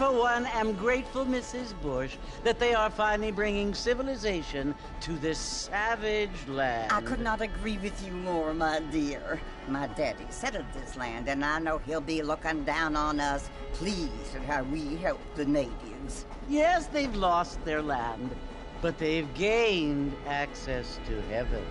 for one, am grateful, Mrs. Bush, that they are finally bringing civilization to this savage land. I could not agree with you more, my dear. My daddy settled this land, and I know he'll be looking down on us, pleased at how we help the natives. Yes, they've lost their land, but they've gained access to heaven.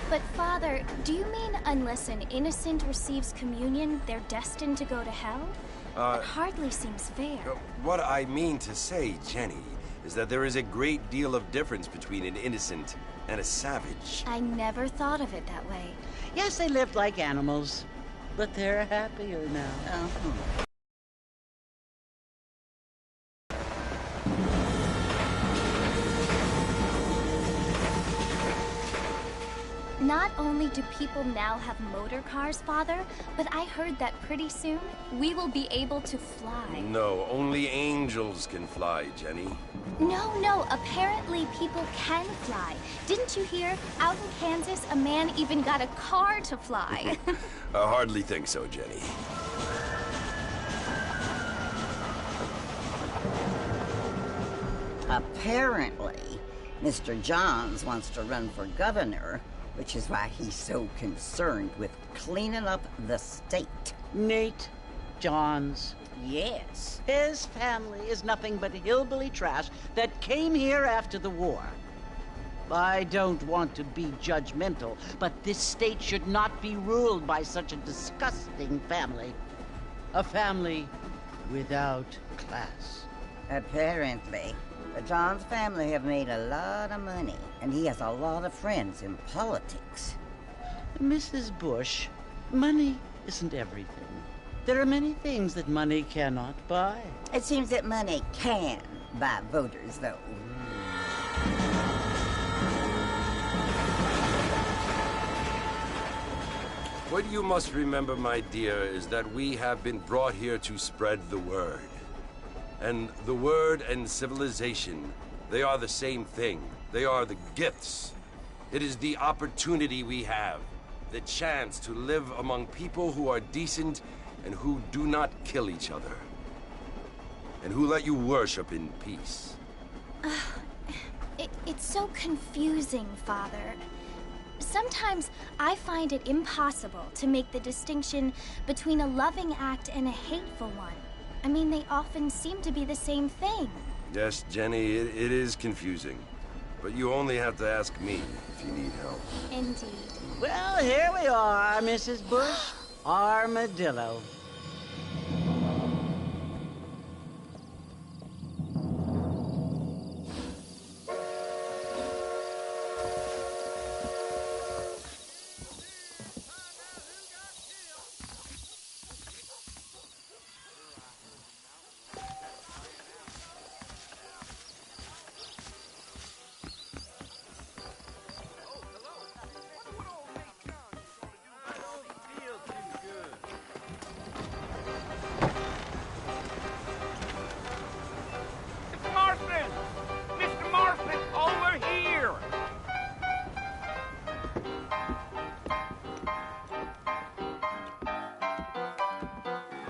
But, Father, do you mean unless an innocent receives communion, they're destined to go to hell? That hardly seems fair. What I mean to say, Jenny, is that there is a great deal of difference between an innocent and a savage. I never thought of it that way. Yes, they lived like animals, but they're happier now. Not only do people now have motor cars, Father, but I heard that pretty soon we will be able to fly. No, only angels can fly, Jenny. No, apparently people can fly. Didn't you hear? Out in Kansas, a man even got a car to fly. I hardly think so, Jenny. Apparently, Mr. Johns wants to run for governor, which is why he's so concerned with cleaning up the state. Nate Johns. Yes. His family is nothing but hillbilly trash that came here after the war. I don't want to be judgmental, but this state should not be ruled by such a disgusting family. A family without class. Apparently. The Johns family have made a lot of money, and he has a lot of friends in politics. Mrs. Bush, money isn't everything. There are many things that money cannot buy. It seems that money can buy voters, though. What you must remember, my dear, is that we have been brought here to spread the word. And the word and civilization, they are the same thing. They are the gifts. It is the opportunity we have, the chance to live among people who are decent and who do not kill each other, and who let you worship in peace. It's so confusing, Father. Sometimes I find it impossible to make the distinction between a loving act and a hateful one. I mean, they often seem to be the same thing. Yes, Jenny, it is confusing. But you only have to ask me if you need help. Indeed. Well, here we are, Mrs. Bush. Armadillo.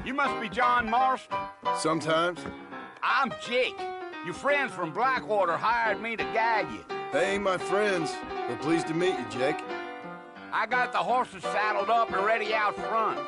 You must be John Marston. Sometimes. I'm Jake. Your friends from Blackwater hired me to guide you. They ain't my friends, but pleased to meet you, Jake. I got the horses saddled up and ready out front.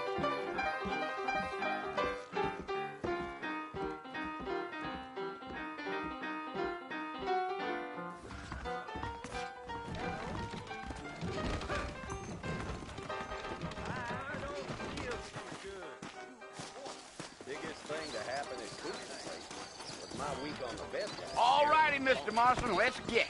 All righty, Mr. Marston, let's get.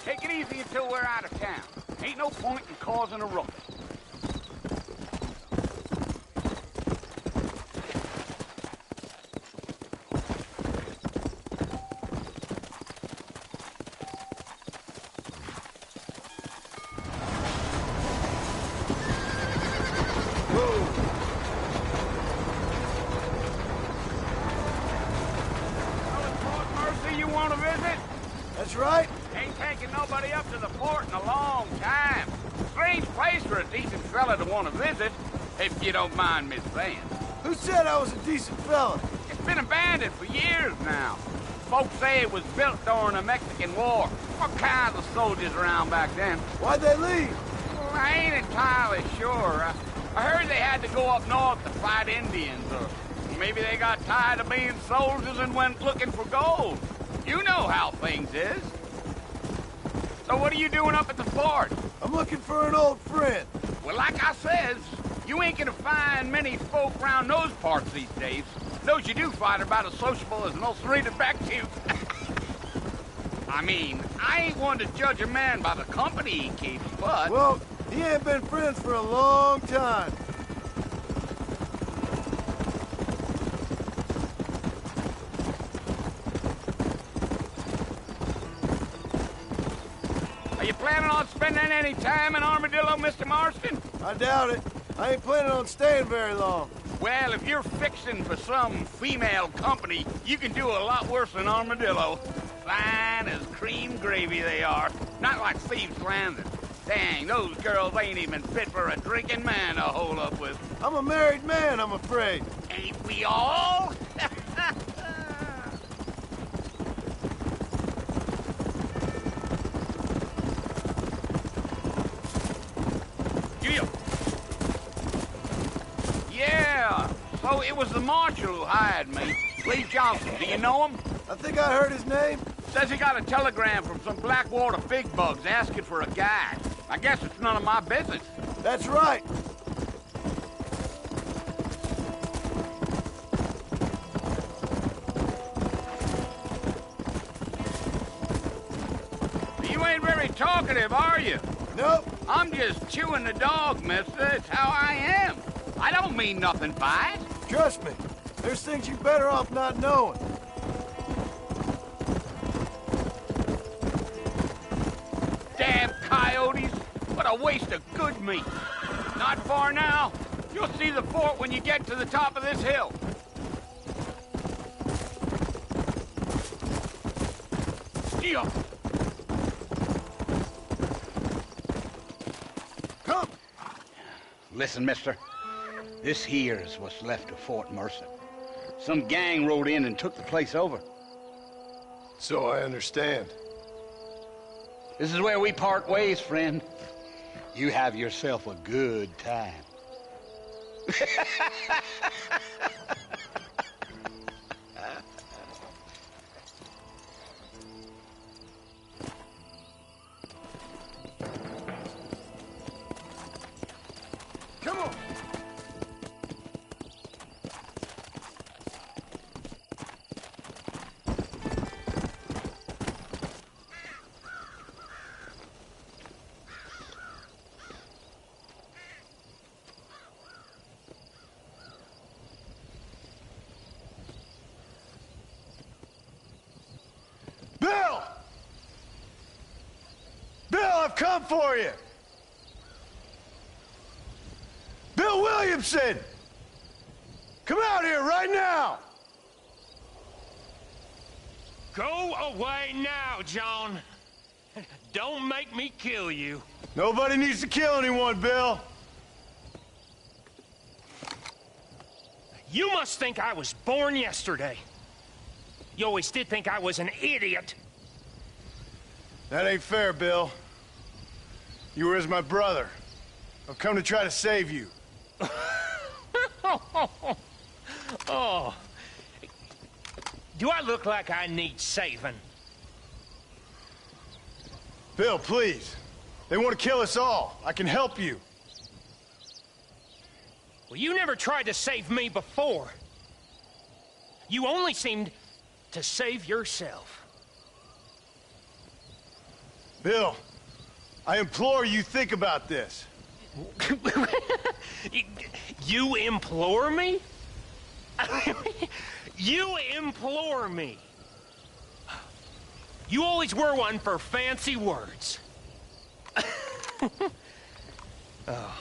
Take it easy until we're out of town. Ain't no point in causing a ruckus. That's right. Ain't taking nobody for a decent fella to want to visit, if you don't mind me saying. Who said I was a decent fella? It's been abandoned for years now. Folks say it was built during the Mexican War. What kinds of soldiers around back then? Why'd they leave? Well, I ain't entirely sure. I heard they had to go up north to fight Indians, or maybe they got tired of being soldiers and went looking for gold. You know how things is. So what are you doing up at the fort? I'm looking for an old friend. Well, like I says, you ain't gonna find many folk around those parts these days. Those you do find are about as sociable as an ulcerated back tooth. I mean, I ain't one to judge a man by the company he keeps, but... Well, he ain't been friends for a long time. Are you planning on spending any time in Armadillo, Mr. Marston? I doubt it. I ain't planning on staying very long. Well, if you're fixing for some female company, you can do a lot worse than Armadillo. Fine as cream gravy they are. Not like Thieves' Landing. Dang, those girls ain't even fit for a drinking man to hole up with. I'm a married man, I'm afraid. Ain't we all? Yeah, so it was the marshal who hired me. Lee Johnson, do you know him? I think I heard his name. Says he got a telegram from some Blackwater big bugs asking for a guide. I guess it's none of my business. That's right. You ain't very talkative, are you? Nope. I'm just chewing the dog, mister. It's how I am. I don't mean nothing by it. Trust me. There's things you're better off not knowing. Damn coyotes. What a waste of good meat. Not far now. You'll see the fort when you get to the top of this hill. Yeah. Come. Listen, mister. This here is what's left of Fort Mercer. Some gang rode in and took the place over. So I understand. This is where we part ways, friend. You have yourself a good time. Come on. Bill! Bill, I've come for you! Bill Williamson! Come out here right now! Go away now, John. Don't make me kill you. Nobody needs to kill anyone, Bill. You must think I was born yesterday. You always did think I was an idiot. That ain't fair, Bill. You were as my brother. I've come to try to save you. Oh. Do I look like I need saving? Bill, please. They want to kill us all. I can help you. Well, you never tried to save me before. You only seemed to save yourself. Bill, I implore you think about this. You implore me? You implore me? You always were one for fancy words. Oh.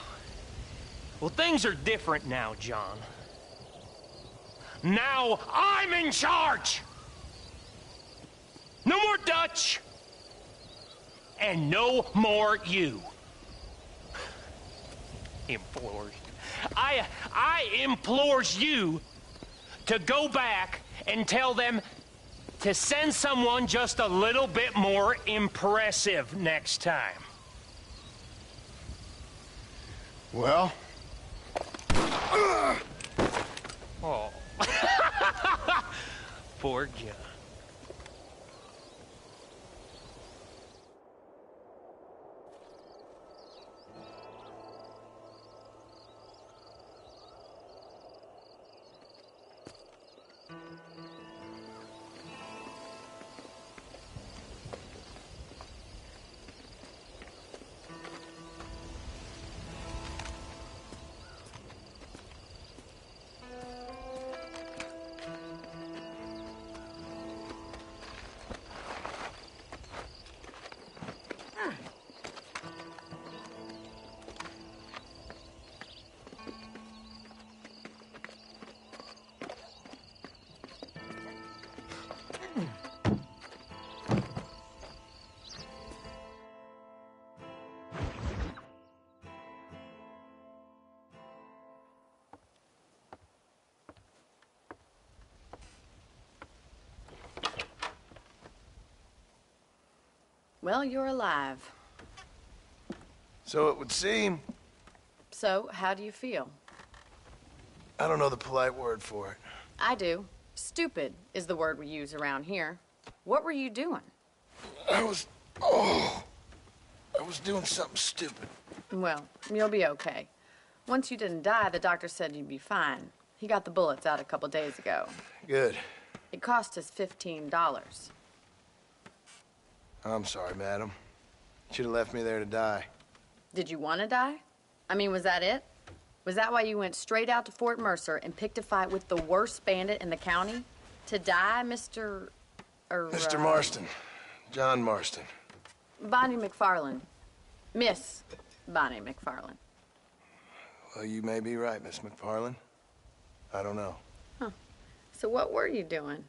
Well, things are different now, John. Now I'm in charge! No more Dutch! And no more you. Implores. I implores you to go back and tell them to send someone just a little bit more impressive next time. Well? Oh. Poor John. Well, you're alive. So it would seem. So, how do you feel? I don't know the polite word for it. I do. Stupid is the word we use around here. What were you doing? I was doing something stupid. Well, you'll be okay. Once you didn't die, the doctor said you'd be fine. He got the bullets out a couple days ago. Good. It cost us $15. I'm sorry, madam. You should have left me there to die. Did you want to die? I mean, was that it? Was that why you went straight out to Fort Mercer and picked a fight with the worst bandit in the county? To die, Mr. Mr. Marston. John Marston. Bonnie McFarland. Miss Bonnie McFarland. Well, you may be right, Miss McFarland. I don't know. Huh. So what were you doing?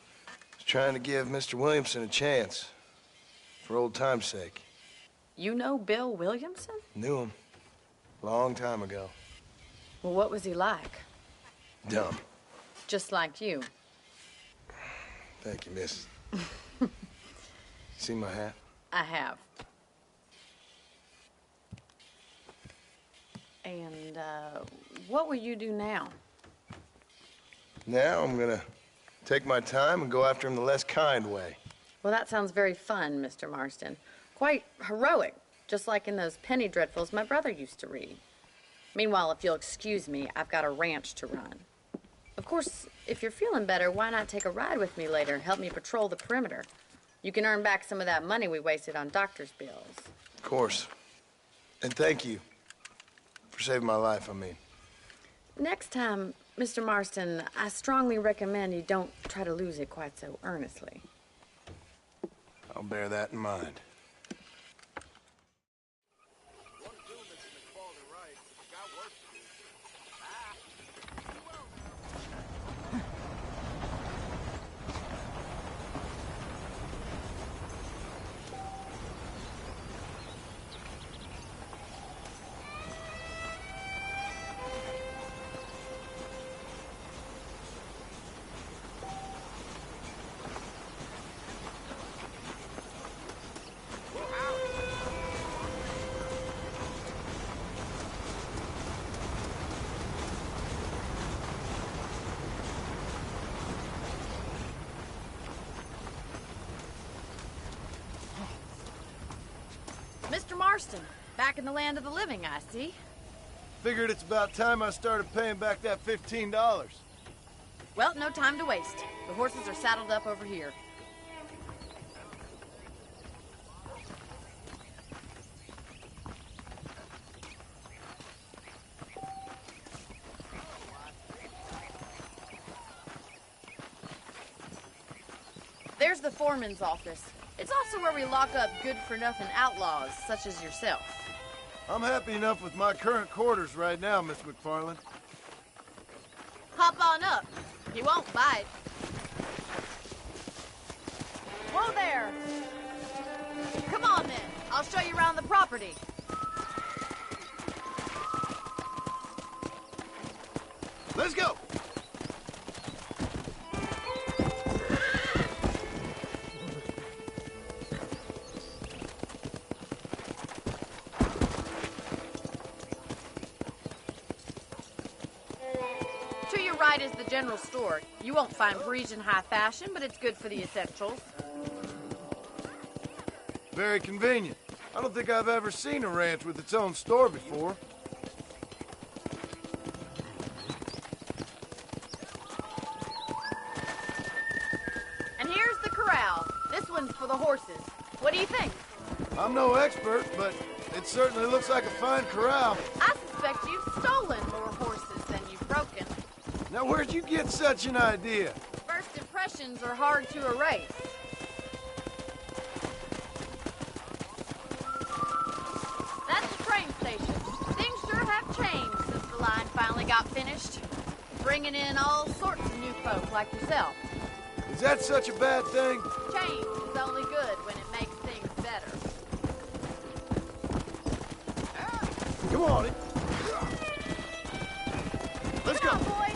I was trying to give Mr. Williamson a chance. For old time's sake. You know Bill Williamson? Knew him. Long time ago. Well, what was he like? Dumb. Just like you. Thank you, miss. See my hat? I have. And, what will you do now? Now I'm gonna take my time and go after him the less kind way. Well, that sounds very fun, Mr. Marston. Quite heroic, just like in those penny dreadfuls my brother used to read. Meanwhile, if you'll excuse me, I've got a ranch to run. Of course, if you're feeling better, why not take a ride with me later and help me patrol the perimeter? You can earn back some of that money we wasted on doctor's bills. Of course. And thank you for saving my life, I mean. Next time, Mr. Marston, I strongly recommend you don't try to lose it quite so earnestly. I'll bear that in mind. Mr. Marston, back in the land of the living, I see. Figured it's about time I started paying back that $15. Well, no time to waste. The horses are saddled up over here. There's the foreman's office. It's also where we lock up good-for-nothing outlaws, such as yourself. I'm happy enough with my current quarters right now, Miss McFarland. Hop on up. He won't bite. Whoa there! Come on, then. I'll show you around the property. Let's go! To your right is the general store. You won't find Parisian high fashion, but it's good for the essentials. Very convenient. I don't think I've ever seen a ranch with its own store before. And here's the corral. This one's for the horses. What do you think? I'm no expert, but it certainly looks like a fine corral. I suspect you've stolen more horses than you've broken. Now, where'd you get such an idea? First impressions are hard to erase. That's the train station. Things sure have changed since the line finally got finished. Bringing in all sorts of new folk like yourself. Is that such a bad thing? Change is only good when it makes things better. Come on. Let's Come go. on, boy.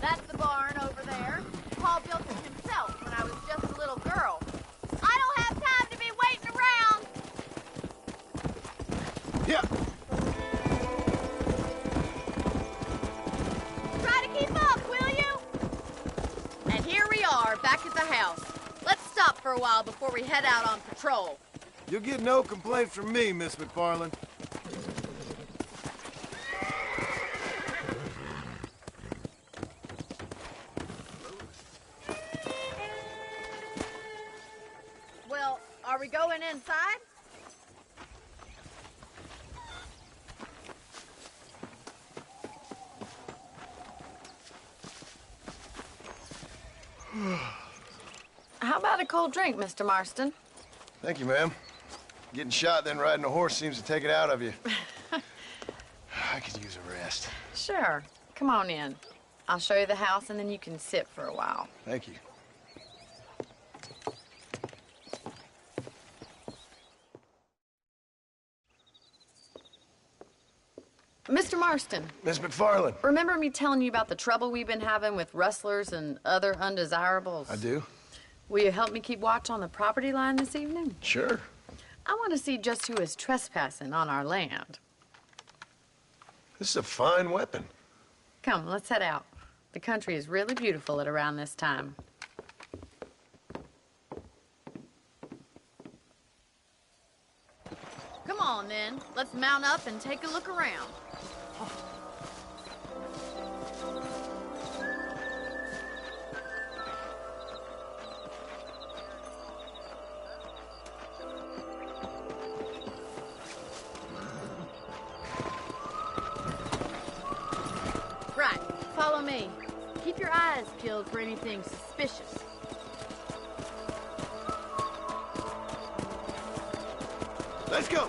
That's the barn over there. Paul built it himself when I was just a little girl. I don't have time to be waiting around. Yeah. Try to keep up, will you? And here we are, back at the house. Let's stop for a while before we head out on patrol. You'll get no complaints from me, Miss McFarland. Well, are we going inside? How about a cold drink, Mr. Marston? Thank you, ma'am. Getting shot, then riding a horse seems to take it out of you. I could use a rest. Sure. Come on in. I'll show you the house, and then you can sit for a while. Thank you. Mr. Marston, Miss McFarland. remember me telling you about the trouble we've been having with rustlers and other undesirables? I do. Will you help me keep watch on the property line this evening? Sure. I want to see just who is trespassing on our land. This is a fine weapon. Come, let's head out. The country is really beautiful at around this time. Come on, then. Let's mount up and take a look around. Right, follow me. Keep your eyes peeled for anything suspicious. Let's go.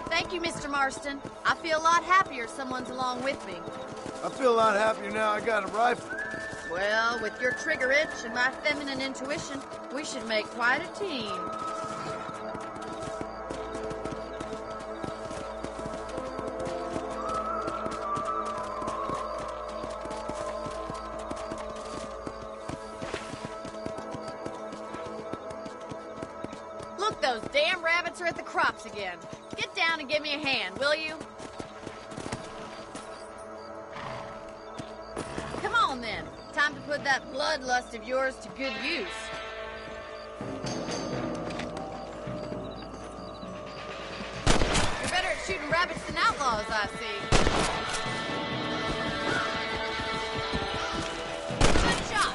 Thank you, Mr. Marston. I feel a lot happier someone's along with me. I feel a lot happier now I got a rifle. Well, with your trigger itch and my feminine intuition, we should make quite a team. Look, those damn rabbits are at the crops again. Get down and give me a hand, will you? Come on, then. Time to put that bloodlust of yours to good use. You're better at shooting rabbits than outlaws, I see. Good shot.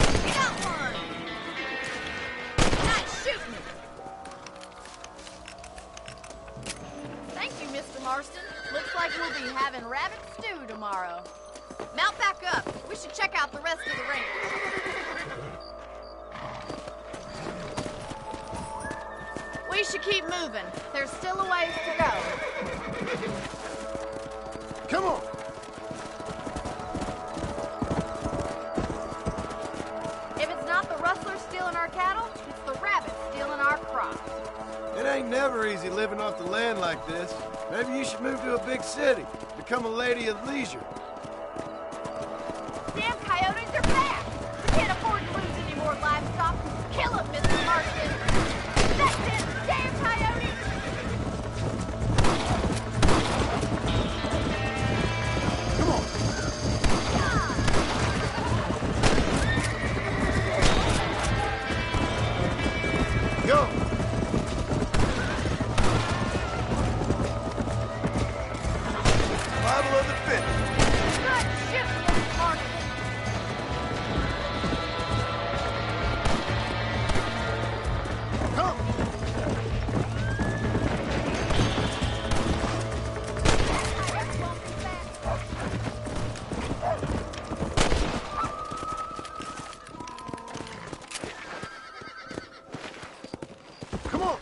You got one. Nice shooting. Thank you, Mr. Marston. Looks like we'll be having rabbit stew tomorrow. Mount back up. We should check out the rest of the range. We should keep moving. There's still a ways to go. Come on. like this. Maybe you should move to a big city. Become a lady of leisure. Damn coyotes are back! We can't afford to lose any more livestock. Kill them, Mr. Marston! That's it! Damn coyotes! Come on. Go! Bible of the Fifth. Good shit, Mr. Marston! Come! Coyotes won't be back. Come on!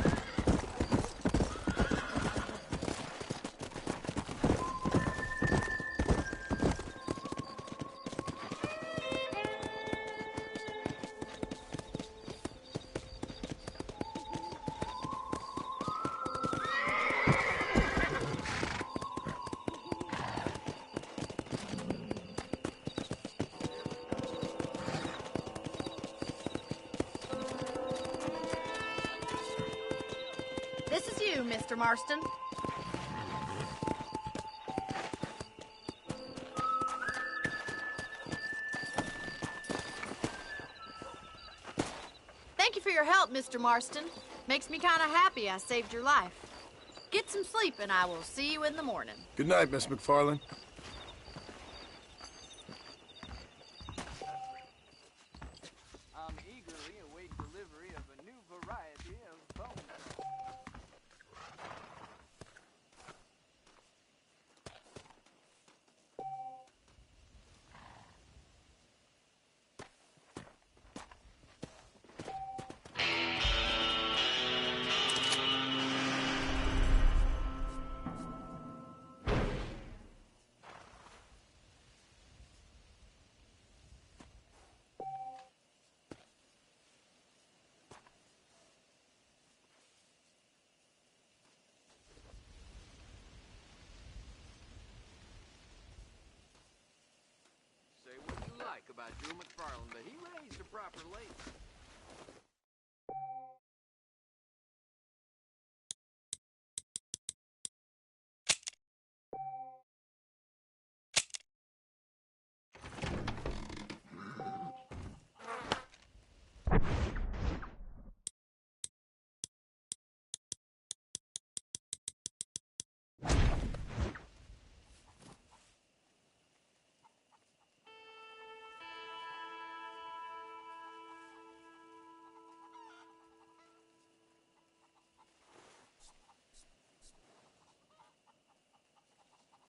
This is you, Mr. Marston. Thank you for your help, Mr. Marston. Makes me kind of happy I saved your life. Get some sleep, and I will see you in the morning. Good night, Miss McFarland. I'm eagerly await delivery of a new variety of bone. Say what you like about Joe McFarland, but he raised a proper lady.